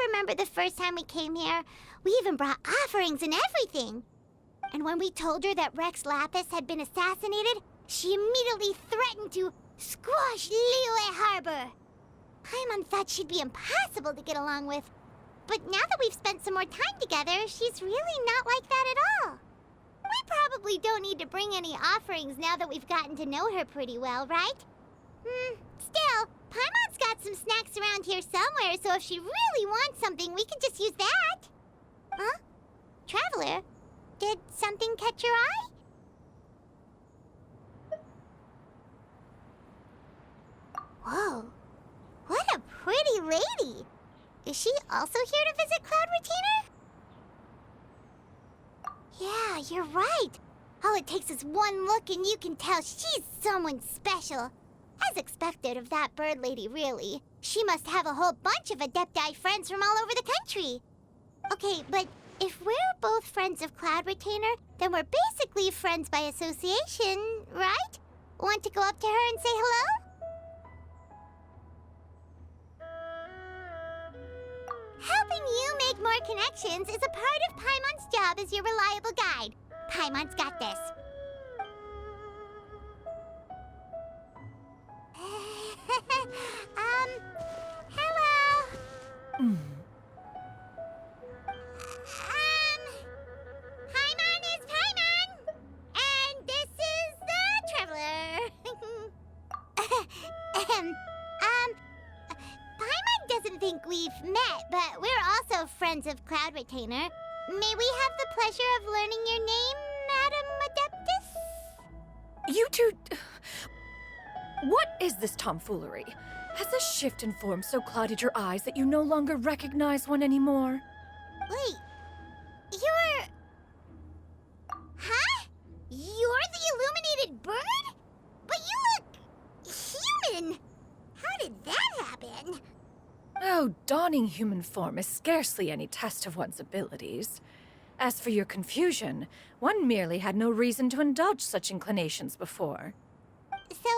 remember the first time we came here? We even brought offerings and everything. And when we told her that Rex Lapis had been assassinated, she immediately threatened to squash Liyue Harbor. Paimon thought she'd be impossible to get along with. But now that we've spent some more time together, she's really not like that at all. We probably don't need to bring any offerings now that we've gotten to know her pretty well, right? Still, Paimon's got some snacks around here somewhere, so if she really wants something, we can just use that. Huh? Traveler, did something catch your eye? Whoa, what a pretty lady! Is she also here to visit Cloud Retainer? Yeah, you're right. All it takes is one look and you can tell she's someone special. As expected of that bird lady, really. She must have a whole bunch of Adepti friends from all over the country. Okay, but if we're both friends of Cloud Retainer, then we're basically friends by association, right? Want to go up to her and say hello? Helping you make more connections is a part of Paimon's job as your reliable guide. Paimon's got this. Hello. Paimon is Paimon, and this is the Traveler. Paimon doesn't think we've met, but we're also friends of Cloud Retainer. May we have the pleasure of learning your name, Madam Adeptus? You two... What is this tomfoolery? Has this shift in form so clouded your eyes that you no longer recognize one anymore? Wait, you're... Huh? You're the illuminated bird? But you look... human! How did that happen? Oh, donning human form is scarcely any test of one's abilities. As for your confusion, one merely had no reason to indulge such inclinations before. So,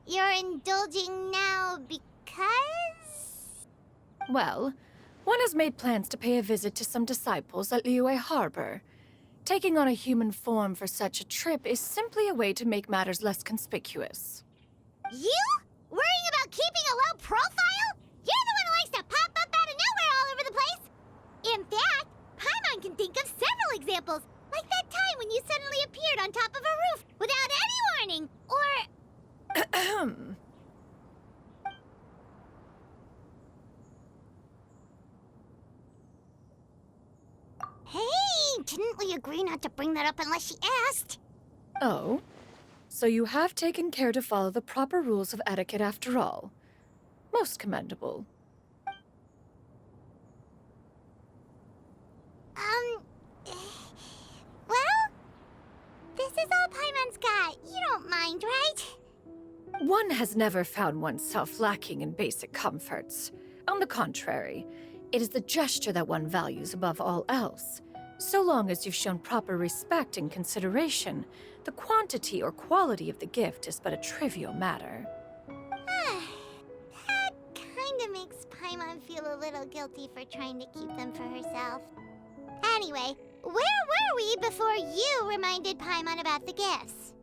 you're indulging now because? Well, one has made plans to pay a visit to some disciples at Liyue Harbor. Taking on a human form for such a trip is simply a way to make matters less conspicuous. You? Worrying about keeping a low profile? You're the one who likes to pop up out of nowhere all over the place! In fact, Paimon can think of several examples, like that time when you suddenly appeared on top of a roof without any warning, or... Hey, didn't we agree not to bring that up unless she asked? Oh? So you have taken care to follow the proper rules of etiquette after all. Most commendable. Well, this is all Paimon's got. You don't mind, right? One has never found oneself lacking in basic comforts. On the contrary, it is the gesture that one values above all else. So long as you've shown proper respect and consideration, the quantity or quality of the gift is but a trivial matter. That kinda makes Paimon feel a little guilty for trying to keep them for herself. Anyway, where were we before you reminded Paimon about the gifts?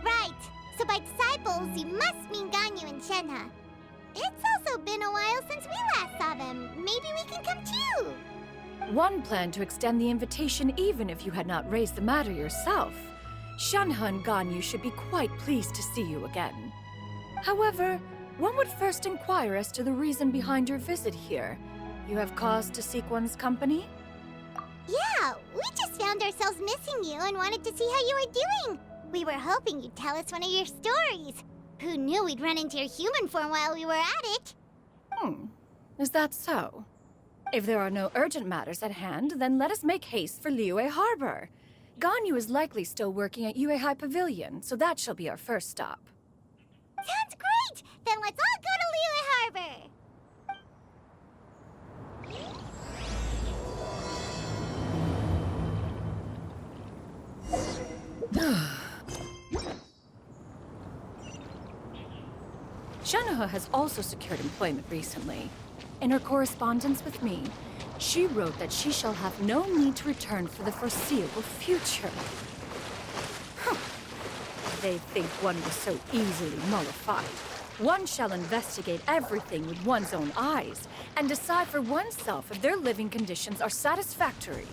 Right. So by disciples, you must mean Ganyu and Shenhe. It's also been a while since we last saw them. Maybe we can come too. One planned to extend the invitation even if you had not raised the matter yourself. Shenhe and Ganyu should be quite pleased to see you again. However, one would first inquire as to the reason behind your visit here. You have cause to seek one's company? Yeah, we just found ourselves missing you and wanted to see how you were doing. We were hoping you'd tell us one of your stories. Who knew we'd run into your human form while we were at it? Is that so? If there are no urgent matters at hand, then let us make haste for Liyue Harbor. Ganyu is likely still working at Yuehai Pavilion, so that shall be our first stop. Sounds great! Then let's all go to Liyue Harbor! Shanaha has also secured employment recently. In her correspondence with me, she wrote that she shall have no need to return for the foreseeable future. Huh. They think one was so easily mollified. One shall investigate everything with one's own eyes and decide for oneself if their living conditions are satisfactory.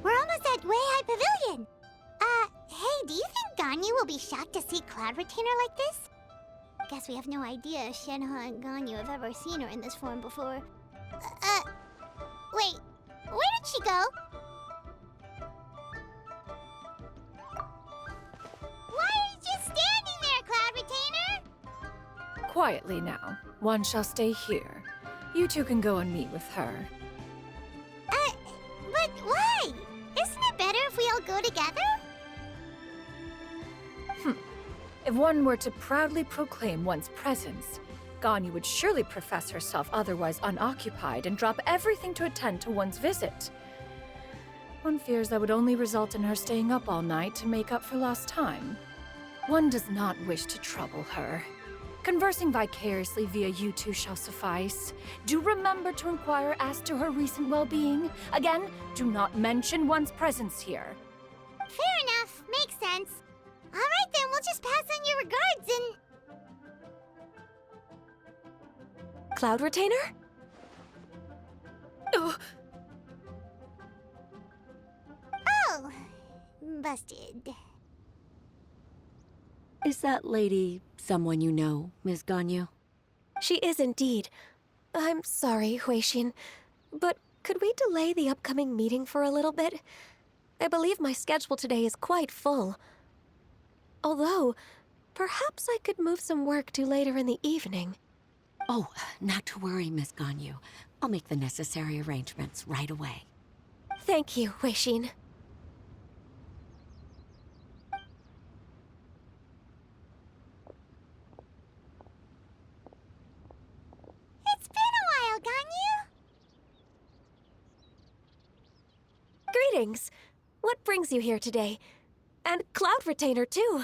We're almost at Way High Pavilion. Hey, do you think Ganyu will be shocked to see Cloud Retainer like this? Guess we have no idea if Shenhe and Ganyu have ever seen her in this form before. Wait, where did she go? Why are you just standing there, Cloud Retainer? Quietly now. One shall stay here. You two can go and meet with her. But why? Isn't it better if we all go together? If one were to proudly proclaim one's presence, Ganyu would surely profess herself otherwise unoccupied and drop everything to attend to one's visit. One fears that would only result in her staying up all night to make up for lost time. One does not wish to trouble her. Conversing vicariously via you two shall suffice. Do remember to inquire as to her recent well-being. Again, do not mention one's presence here. Fair enough. Makes sense. All right, then. We'll just pass on your regards and... Cloud Retainer? Ugh. Oh, busted. Is that lady someone you know, Ms. Ganyu? She is indeed. I'm sorry, Huixin, but could we delay the upcoming meeting for a little bit? I believe my schedule today is quite full. Although, perhaps I could move some work to later in the evening. Oh, not to worry, Ms. Ganyu. I'll make the necessary arrangements right away. Thank you, Huixin. It's been a while, Ganyu. Greetings. What brings you here today? And Cloud Retainer, too.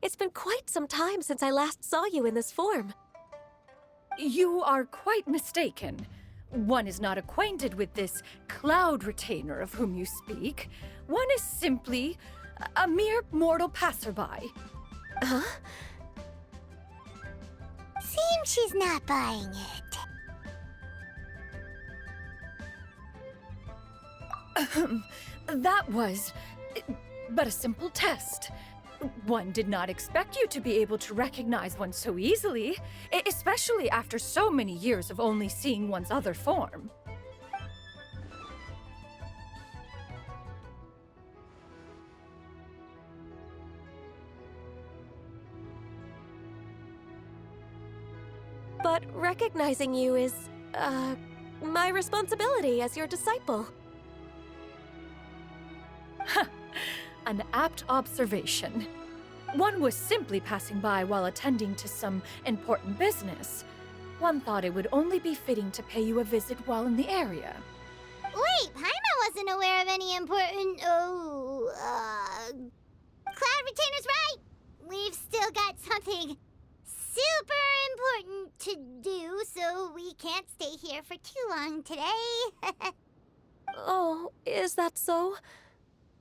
It's been quite some time since I last saw you in this form. You are quite mistaken. One is not acquainted with this Cloud Retainer of whom you speak. One is simply a mere mortal passerby. Huh? Seems she's not buying it. That was but a simple test. One did not expect you to be able to recognize one so easily, especially after so many years of only seeing one's other form. But recognizing you is, my responsibility as your disciple. An apt observation. One was simply passing by while attending to some important business. One thought it would only be fitting to pay you a visit while in the area. Wait, Paimon wasn't aware of any important... Cloud Retainer's right! We've still got something super important to do, so we can't stay here for too long today. Oh, is that so?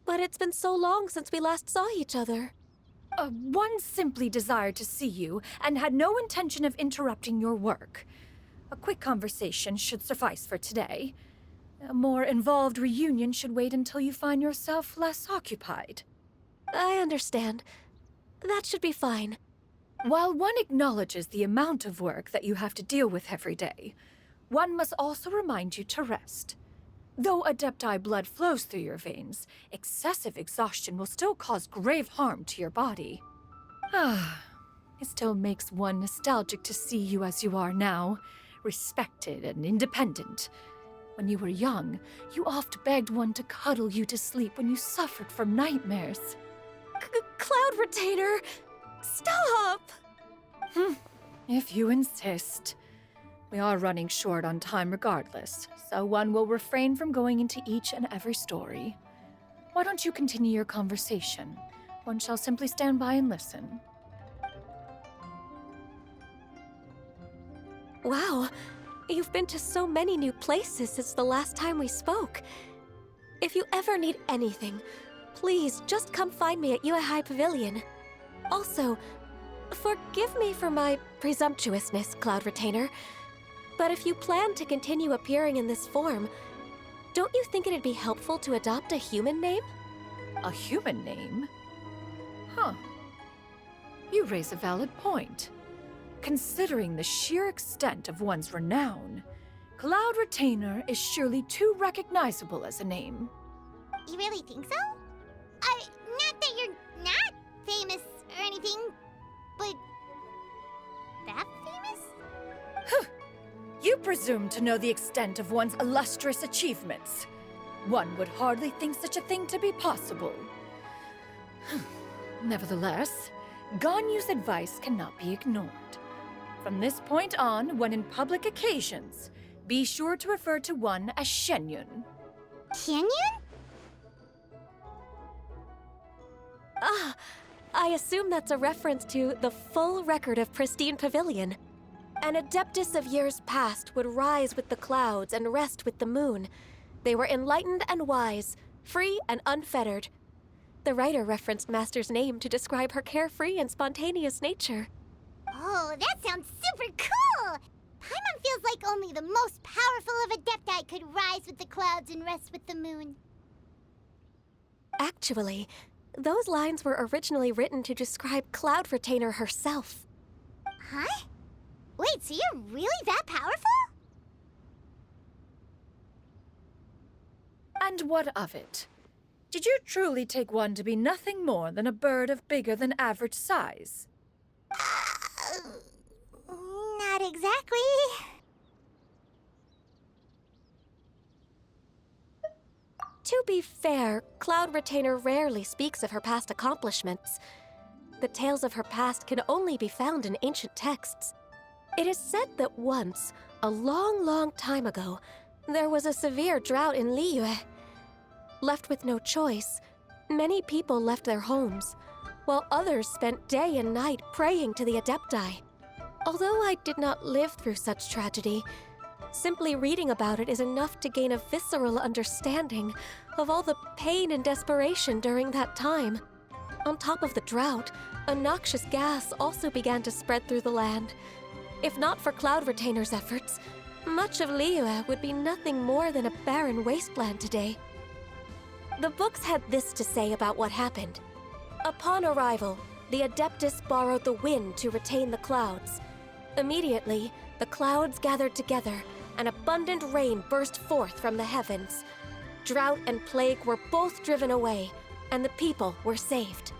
But it's been so long since we last saw each other. One simply desired to see you and had no intention of interrupting your work. A quick conversation should suffice for today. A more involved reunion should wait until you find yourself less occupied. I understand. That should be fine. While one acknowledges the amount of work that you have to deal with every day, one must also remind you to rest. Though Adepti blood flows through your veins, excessive exhaustion will still cause grave harm to your body. It still makes one nostalgic to see you as you are now, respected and independent. When you were young, you oft begged one to cuddle you to sleep when you suffered from nightmares. Cloud Retainer! Stop! If you insist. We are running short on time regardless, so one will refrain from going into each and every story. Why don't you continue your conversation? One shall simply stand by and listen. Wow, you've been to so many new places since the last time we spoke. If you ever need anything, please just come find me at Uehai Pavilion. Also, forgive me for my presumptuousness, Cloud Retainer, but if you plan to continue appearing in this form, don't you think it'd be helpful to adopt a human name? A human name? Huh. You raise a valid point. Considering the sheer extent of one's renown, Cloud Retainer is surely too recognizable as a name. You really think so? Not that you're not famous or anything, but that famous? You presume to know the extent of one's illustrious achievements. One would hardly think such a thing to be possible. Nevertheless, Ganyu's advice cannot be ignored. From this point on, when in public occasions, be sure to refer to one as Xianyun. Xianyun? I assume that's a reference to the full record of Pristine Pavilion. An Adeptus of years past would rise with the clouds and rest with the moon. They were enlightened and wise, free and unfettered. The writer referenced Master's name to describe her carefree and spontaneous nature. Oh, that sounds super cool! Paimon feels like only the most powerful of Adepti could rise with the clouds and rest with the moon. Actually, those lines were originally written to describe Cloud Retainer herself. Huh? Wait, so you're really that powerful? And what of it? Did you truly take one to be nothing more than a bird of bigger than average size? Not exactly. To be fair, Cloud Retainer rarely speaks of her past accomplishments. The tales of her past can only be found in ancient texts. It is said that once, a long, long time ago, there was a severe drought in Liyue. Left with no choice, many people left their homes, while others spent day and night praying to the Adepti. Although I did not live through such tragedy, simply reading about it is enough to gain a visceral understanding of all the pain and desperation during that time. On top of the drought, a noxious gas also began to spread through the land. If not for Cloud Retainer's efforts, much of Liyue would be nothing more than a barren wasteland today. The books had this to say about what happened. Upon arrival, the Adeptus borrowed the wind to retain the clouds. Immediately, the clouds gathered together, and abundant rain burst forth from the heavens. Drought and plague were both driven away, and the people were saved.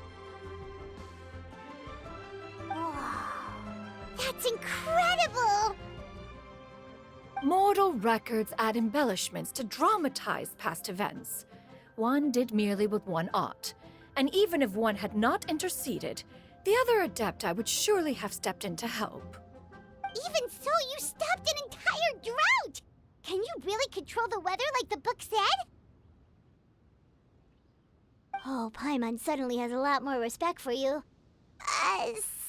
That's incredible! Mortal records add embellishments to dramatize past events. One did merely what one ought, and even if one had not interceded, the other Adepti would surely have stepped in to help. Even so, you stopped an entire drought! Can you really control the weather like the book said? Oh, Paimon suddenly has a lot more respect for you.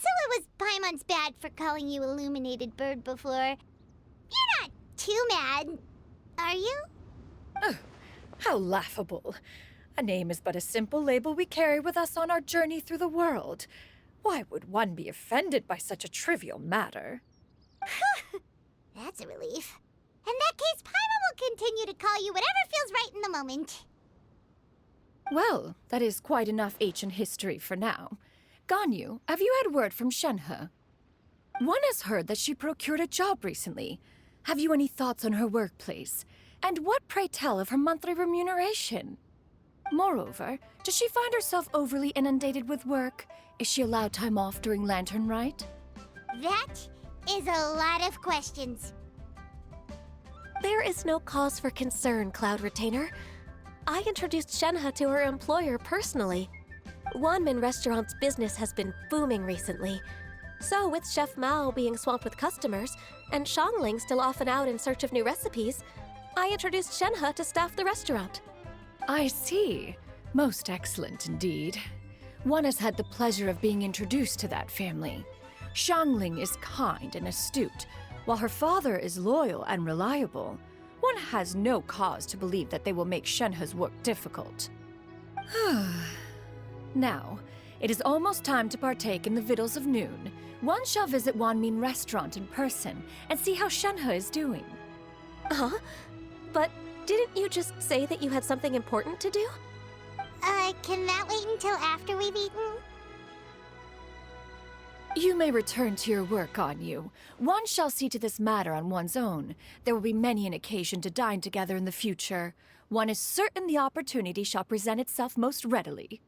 So it was Paimon's bad for calling you Illuminated Bird before. You're not too mad, are you? How laughable. A name is but a simple label we carry with us on our journey through the world. Why would one be offended by such a trivial matter? That's a relief. In that case, Paimon will continue to call you whatever feels right in the moment. Well, that is quite enough ancient history for now. Ganyu, have you had word from Shenhe? One has heard that she procured a job recently. Have you any thoughts on her workplace? And what, pray tell, of her monthly remuneration? Moreover, does she find herself overly inundated with work? Is she allowed time off during Lantern Rite? That is a lot of questions. There is no cause for concern, Cloud Retainer. I introduced Shenhe to her employer personally. Wanmin Restaurant's business has been booming recently. So, with Chef Mao being swamped with customers, and Shangling still off and out in search of new recipes, I introduced Shenhe to staff the restaurant. I see. Most excellent indeed. One has had the pleasure of being introduced to that family. Shangling is kind and astute, while her father is loyal and reliable. One has no cause to believe that they will make Shenhe's work difficult. Now, it is almost time to partake in the victuals of noon. One shall visit Wanmin Restaurant in person and see how Shenhe is doing. Huh? But didn't you just say that you had something important to do? Can that wait until after we've eaten? You may return to your work, Anyu. One shall see to this matter on one's own. There will be many an occasion to dine together in the future. One is certain the opportunity shall present itself most readily.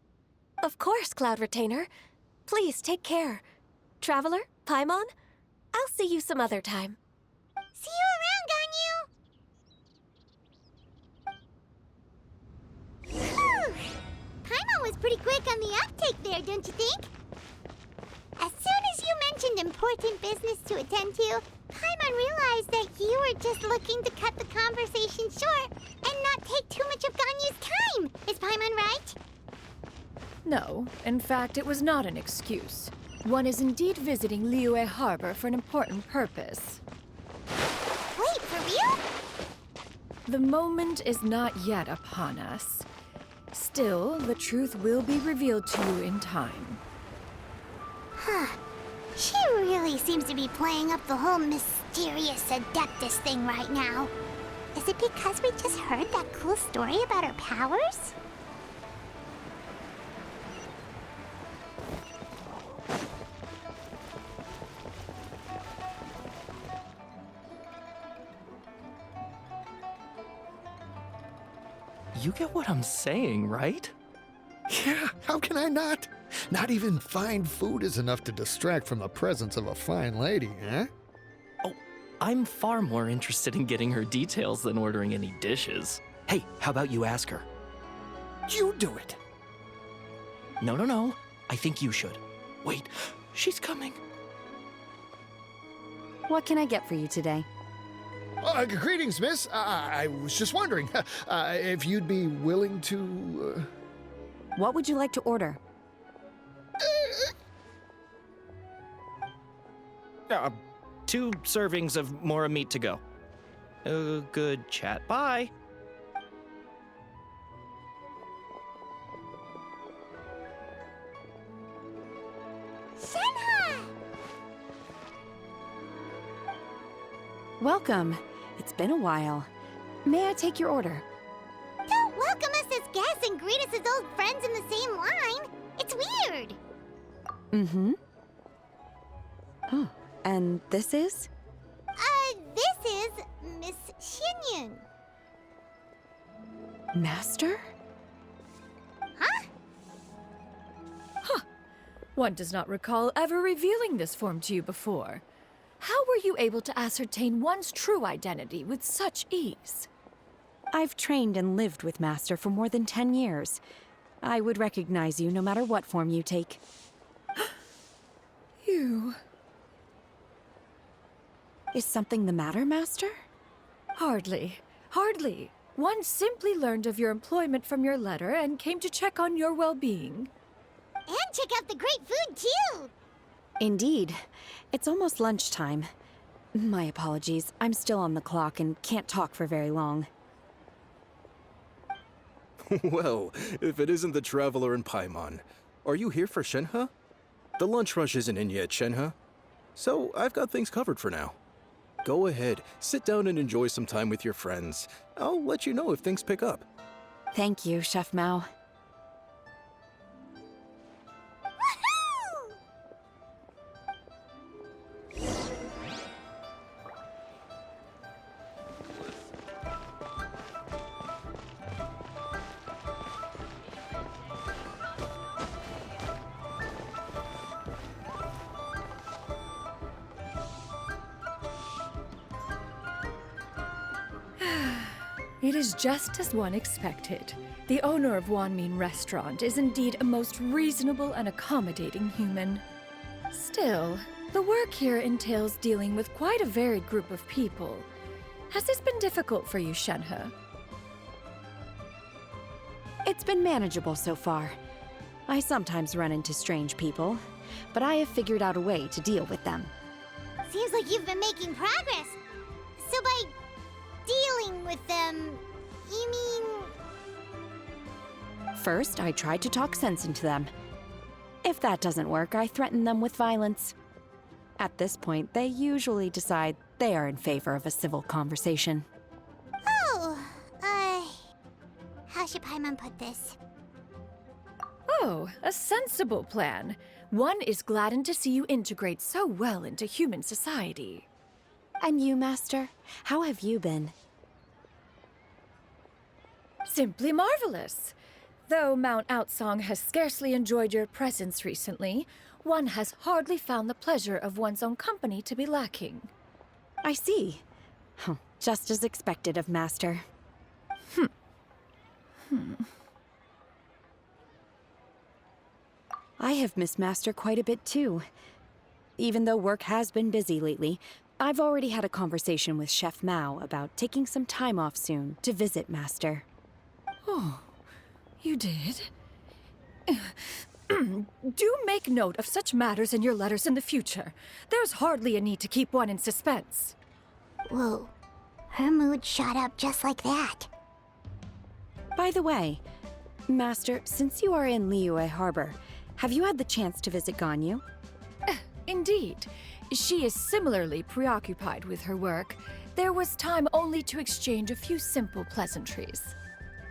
Of course, Cloud Retainer. Please take care. Traveler, Paimon, I'll see you some other time. See you around, Ganyu! Whew. Paimon was pretty quick on the uptake there, don't you think? As soon as you mentioned important business to attend to, Paimon realized that you were just looking to cut the conversation short and not take too much of Ganyu's time. Is Paimon right? No, in fact, it was not an excuse. One is indeed visiting Liyue Harbor for an important purpose. Wait, for real? The moment is not yet upon us. Still, the truth will be revealed to you in time. Huh. She really seems to be playing up the whole mysterious Adeptus thing right now. Is it because we just heard that cool story about her powers? You get what I'm saying, right? Yeah, how can I not? Not even fine food is enough to distract from the presence of a fine lady, eh? Oh, I'm far more interested in getting her details than ordering any dishes. Hey, how about you ask her? You do it! No. I think you should. Wait, she's coming. What can I get for you today? Greetings, miss. I was just wondering if you'd be willing to... What would you like to order? 2 servings of Mora meat to go. Good chat. Bye. Shenhe! Welcome. It's been a while. May I take your order? Don't welcome us as guests and greet us as old friends in the same line. It's weird. Mm-hmm. Oh, and this is? This is Miss Xianyun. Master? Huh? One does not recall ever revealing this form to you before. How were you able to ascertain one's true identity with such ease? I've trained and lived with Master for more than 10 years. I would recognize you no matter what form you take. You... Is something the matter, Master? Hardly. One simply learned of your employment from your letter and came to check on your well-being. And check out the great food, too! Indeed. It's almost lunchtime. My apologies. I'm still on the clock and can't talk for very long. Well, if it isn't the Traveler and Paimon, are you here for Shenhe? The lunch rush isn't in yet, Shenhe. So I've got things covered for now. Go ahead, sit down and enjoy some time with your friends. I'll let you know if things pick up. Thank you, Chef Mao. Woohoo! It is just as one expected. The owner of Wanmin Restaurant is indeed a most reasonable and accommodating human. Still, the work here entails dealing with quite a varied group of people. Has this been difficult for you, Shenhe? It's been manageable so far. I sometimes run into strange people, but I have figured out a way to deal with them. Seems like you've been making progress. So by dealing with them, you mean... First, I try to talk sense into them. If that doesn't work, I threaten them with violence. At this point, they usually decide they are in favor of a civil conversation. Oh, how should Paimon put this? Oh, a sensible plan. One is gladdened to see you integrate so well into human society. And you, Master? How have you been? Simply marvelous. Though Mount Outsong has scarcely enjoyed your presence recently, one has hardly found the pleasure of one's own company to be lacking. I see. Just as expected of Master. I have missed Master quite a bit too. Even though work has been busy lately, I've already had a conversation with Chef Mao about taking some time off soon to visit Master. Oh, you did? Do make note of such matters in your letters in the future. There's hardly a need to keep one in suspense. Whoa, her mood shot up just like that. By the way, Master, since you are in Liyue Harbor, have you had the chance to visit Ganyu? Indeed. She is similarly preoccupied with her work. There was time only to exchange a few simple pleasantries.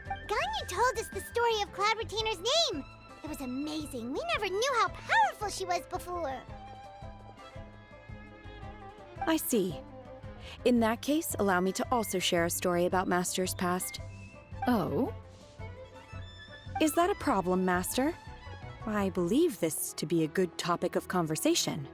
Ganyu told us the story of Cloud Retainer's name. It was amazing. We never knew how powerful she was before. I see. In that case, allow me to also share a story about Master's past. Oh? Is that a problem, Master? I believe this to be a good topic of conversation.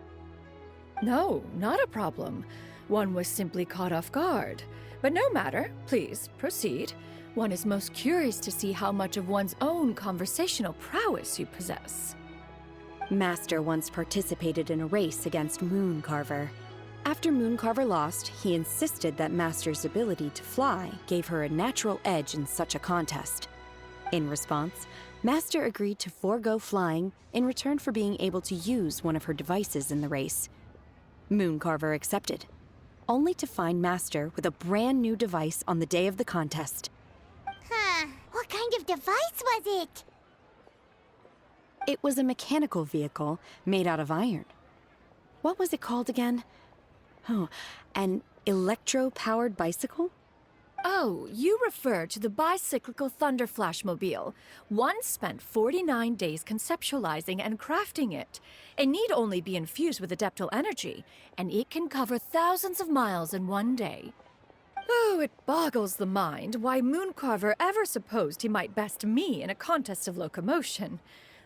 No, not a problem. One was simply caught off guard. But no matter. Please, proceed. One is most curious to see how much of one's own conversational prowess you possess. Master once participated in a race against Mooncarver. After Mooncarver lost, he insisted that Master's ability to fly gave her a natural edge in such a contest. In response, Master agreed to forego flying in return for being able to use one of her devices in the race. Mooncarver accepted, only to find Master with a brand new device on the day of the contest. Huh, what kind of device was it? It was a mechanical vehicle made out of iron. What was it called again? Oh, an electro-powered bicycle? Oh, you refer to the bicyclical Thunder Flashmobile. One spent 49 days conceptualizing and crafting it. It need only be infused with adeptal energy, and it can cover thousands of miles in one day. Oh, it boggles the mind why Mooncarver ever supposed he might best me in a contest of locomotion.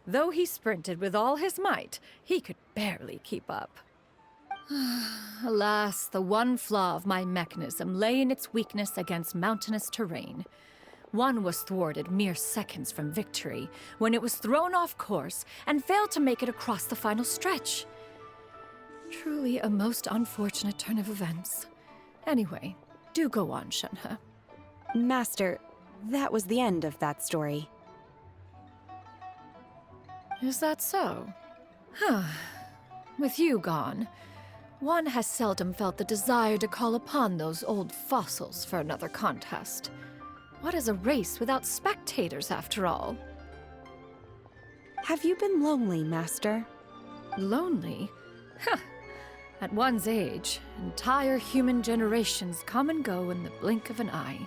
Though he sprinted with all his might, he could barely keep up. Alas, the one flaw of my mechanism lay in its weakness against mountainous terrain. One was thwarted mere seconds from victory, when it was thrown off course and failed to make it across the final stretch. Truly a most unfortunate turn of events. Anyway, do go on, Shenhe. Master, that was the end of that story. Is that so? Huh. With you gone, one has seldom felt the desire to call upon those old fossils for another contest. What is a race without spectators, after all? Have you been lonely, Master? Lonely? Huh. At one's age, entire human generations come and go in the blink of an eye.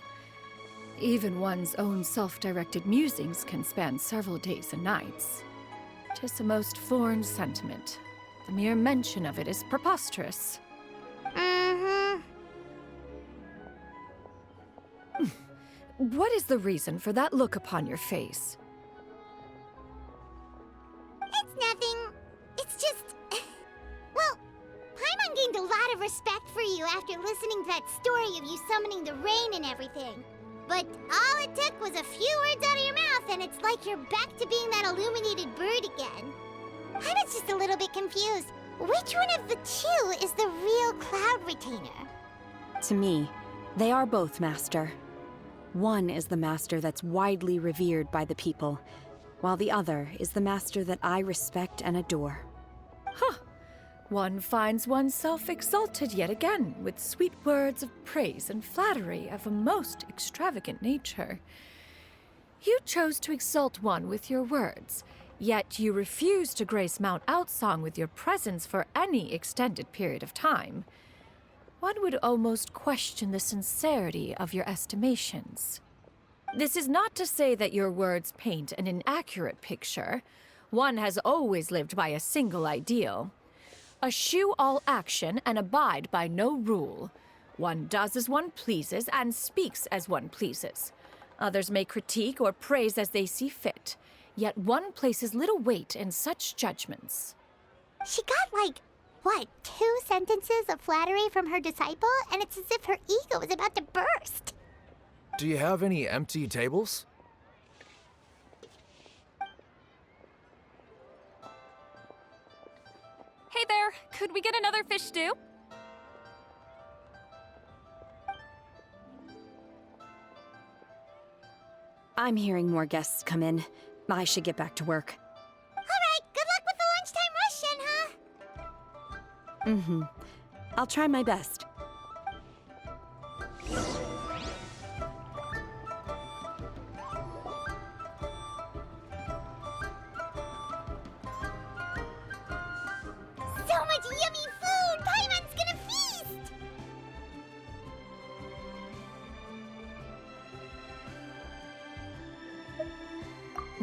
Even one's own self-directed musings can span several days and nights. 'Tis a most foreign sentiment. The mere mention of it is preposterous. Mm-hmm. What is the reason for that look upon your face? It's nothing. It's just... Well, Paimon gained a lot of respect for you after listening to that story of you summoning the rain and everything. But all it took was a few words out of your mouth, and it's like you're back to being that illuminated bird again. I was just a little bit confused. Which one of the two is the real Cloud Retainer? To me, they are both, Master. One is the Master that's widely revered by the people, while the other is the Master that I respect and adore. Huh. One finds oneself exalted yet again with sweet words of praise and flattery of a most extravagant nature. You chose to exalt one with your words, yet you refuse to grace Mount Outsong with your presence for any extended period of time. One would almost question the sincerity of your estimations. This is not to say that your words paint an inaccurate picture. One has always lived by a single ideal. Eschew all action and abide by no rule. One does as one pleases and speaks as one pleases. Others may critique or praise as they see fit, yet one places little weight in such judgments. She got like, what, 2 sentences of flattery from her disciple, and it's as if her ego is about to burst. Do you have any empty tables? Hey there, could we get another fish stew? I'm hearing more guests come in. I should get back to work. All right, good luck with the lunchtime rush, Shenhe. Mm-hmm. I'll try my best. So much yummy food! Paimon's gonna feast!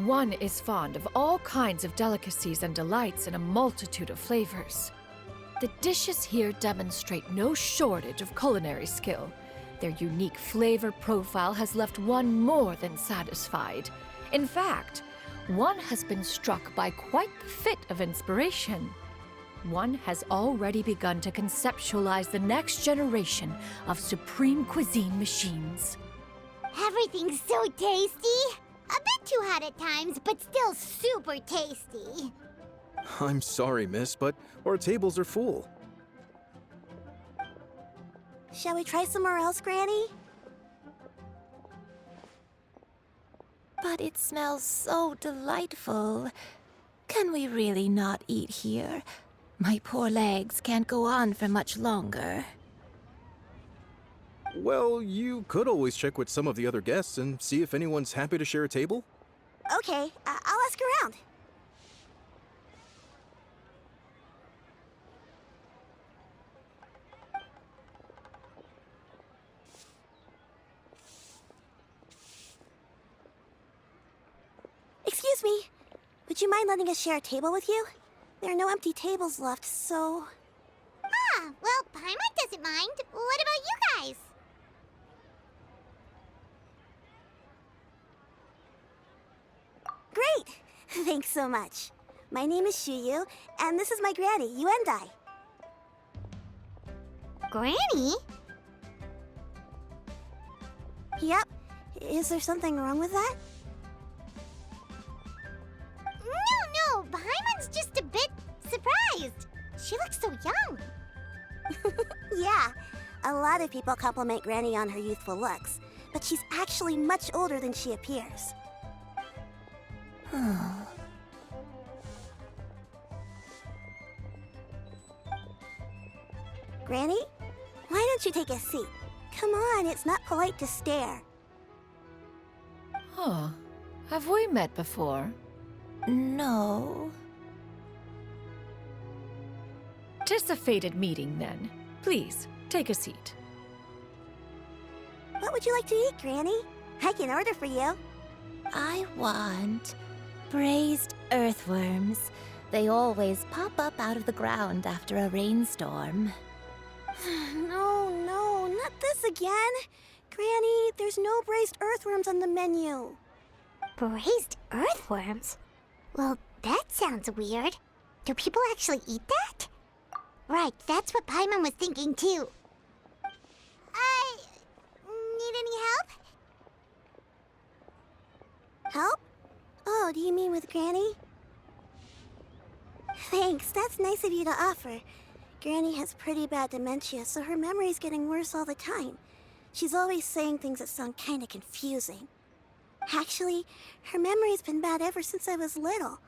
One is fond of all kinds of delicacies and delights in a multitude of flavors. The dishes here demonstrate no shortage of culinary skill. Their unique flavor profile has left one more than satisfied. In fact, one has been struck by quite the fit of inspiration. One has already begun to conceptualize the next generation of supreme cuisine machines. Everything's so tasty! A bit too hot at times, but still super tasty. I'm sorry, miss, but our tables are full. Shall we try somewhere else, Granny? But it smells so delightful. Can we really not eat here? My poor legs can't go on for much longer. Well, you could always check with some of the other guests and see if anyone's happy to share a table. Okay, I'll ask around. Excuse me. Would you mind letting us share a table with you? There are no empty tables left, so... Ah, well, Paimon doesn't mind. What about you guys? Great! Thanks so much. My name is Shuyu, and this is my granny, Yuendai. Granny? Yep. Is there something wrong with that? No, Paimon's just a bit surprised. She looks so young. Yeah, a lot of people compliment Granny on her youthful looks, but she's actually much older than she appears. Granny, why don't you take a seat? Come on, it's not polite to stare. Huh. Have we met before? No. 'Tis a fated meeting, then. Please, take a seat. What would you like to eat, Granny? I can order for you. I want braised earthworms. They always pop up out of the ground after a rainstorm. No, not this again. Granny, there's no braised earthworms on the menu. Braised earthworms? Well, that sounds weird. Do people actually eat that? Right, that's what Paimon was thinking too. Need any help? Help? Oh, do you mean with Granny? Thanks, that's nice of you to offer. Granny has pretty bad dementia, so her memory's getting worse all the time. She's always saying things that sound kinda confusing. Actually, her memory's been bad ever since I was little.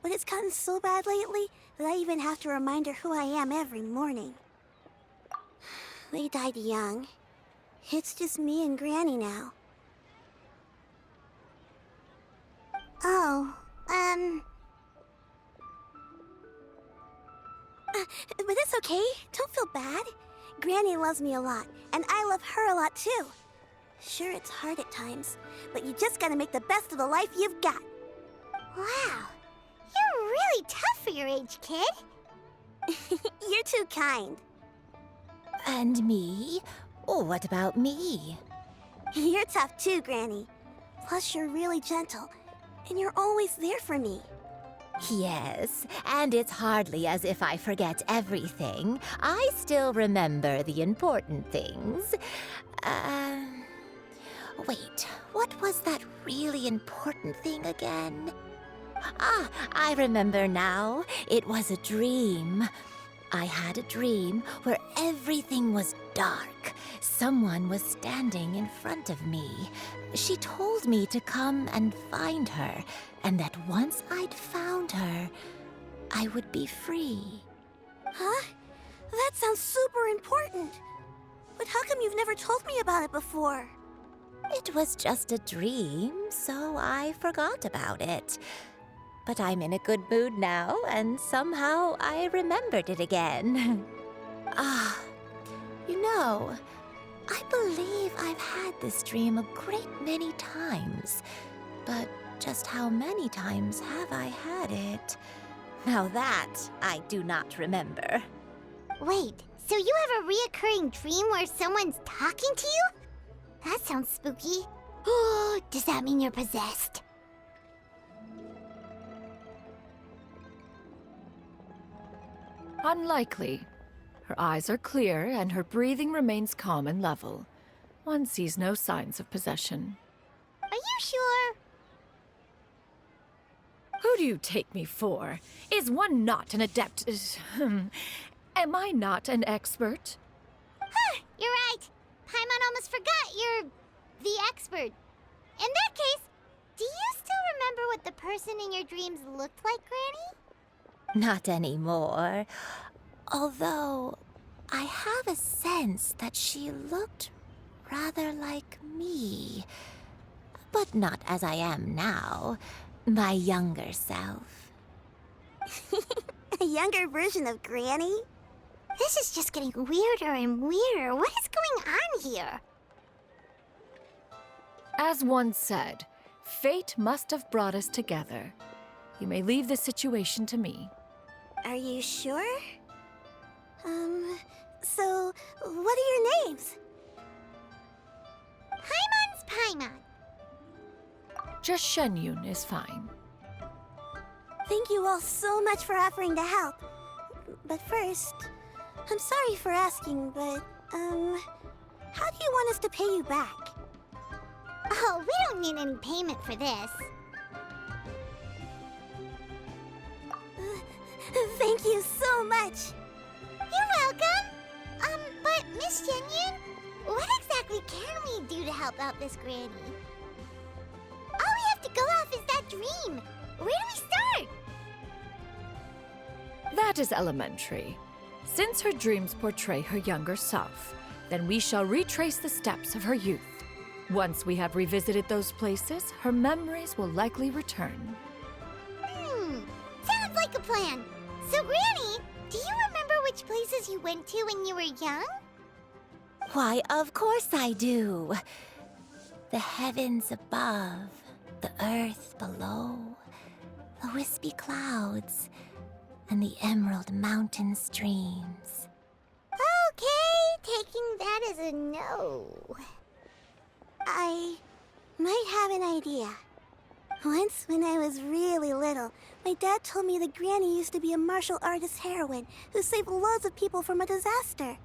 But it's gotten so bad lately that I even have to remind her who I am every morning. They died young. It's just me and Granny now. Oh, but it's okay. Don't feel bad. Granny loves me a lot, and I love her a lot too. Sure, it's hard at times, but you just gotta make the best of the life you've got. Wow, you're really tough for your age, kid. You're too kind. And me? Oh, what about me? You're tough too, Granny. Plus, you're really gentle, and you're always there for me. Yes, and it's hardly as if I forget everything. I still remember the important things. Wait, what was that really important thing again? Ah, I remember now. It was a dream. I had a dream where everything was dark. Someone was standing in front of me. She told me to come and find her, and that once I'd found her, I would be free. Huh? That sounds super important. But how come you've never told me about it before? It was just a dream, so I forgot about it. But I'm in a good mood now, and somehow I remembered it again. You know, I believe I've had this dream a great many times. But just how many times have I had it? Now that I do not remember. Wait, so you have a reoccurring dream where someone's talking to you? That sounds spooky. Oh, does that mean you're possessed? Unlikely. Her eyes are clear and her breathing remains calm and level. One sees no signs of possession. Are you sure? Who do you take me for? Is one not an adept? Am I not an expert? Huh, you're right. Paimon almost forgot you're the expert. In that case, do you still remember what the person in your dreams looked like, Granny? Not anymore. Although, I have a sense that she looked rather like me. But not as I am now. My younger self. A younger version of Granny? This is just getting weirder and weirder. What is going on here? As one said, fate must have brought us together. You may leave the situation to me. Are you sure? So, what are your names? Paimon's Paimon. Just Xianyun is fine. Thank you all so much for offering to help. But first, I'm sorry for asking, but, how do you want us to pay you back? Oh, we don't need any payment for this. Thank you so much. You're welcome. But Miss Xianyun, what exactly can we do to help out this Granny? All we have to go off is that dream. Where do we start? That is elementary. Since her dreams portray her younger self, then we shall retrace the steps of her youth. Once we have revisited those places, her memories will likely return. Sounds like a plan. So, Granny, do you remember which places you went to when you were young? Why, of course I do. The heavens above, the earth below, the wispy clouds, and the emerald mountain streams. Okay, taking that as a no. I might have an idea. Once, when I was really little, my dad told me that Granny used to be a martial artist heroine who saved loads of people from a disaster.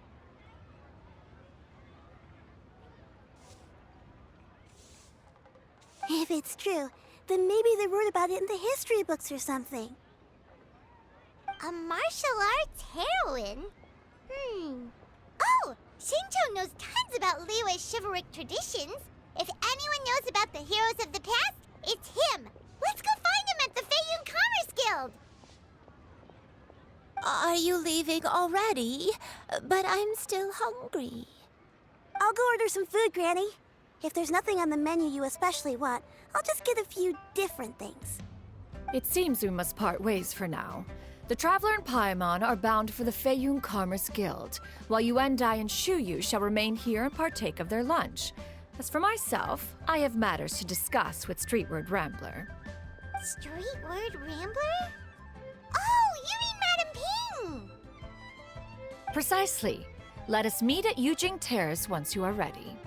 If it's true, Then maybe they wrote about it in the history books or something. A martial arts heroine? Oh, Shinto knows tons about Liyue's chivalric traditions. If anyone knows about the heroes of the past, it's him. Let's go find him at the Feiyun Commerce Guild. Are you leaving already? But I'm still hungry. I'll go order some food, Granny. If there's nothing on the menu you especially want, I'll just get a few different things. It seems we must part ways for now. The Traveler and Paimon are bound for the Feiyun Commerce Guild, while Yuendai and Shuyu shall remain here and partake of their lunch. As for myself, I have matters to discuss with Streetward Rambler. Streetward Rambler? Oh, you mean Madam Ping! Precisely. Let us meet at Yujing Terrace once you are ready.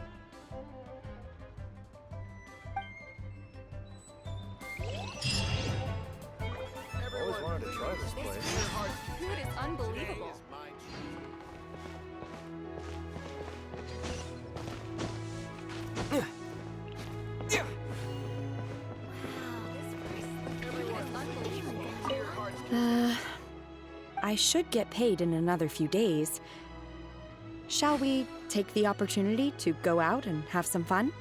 Always wanted to try this place. Food is unbelievable. I should get paid in another few days. Shall we take the opportunity to go out and have some fun?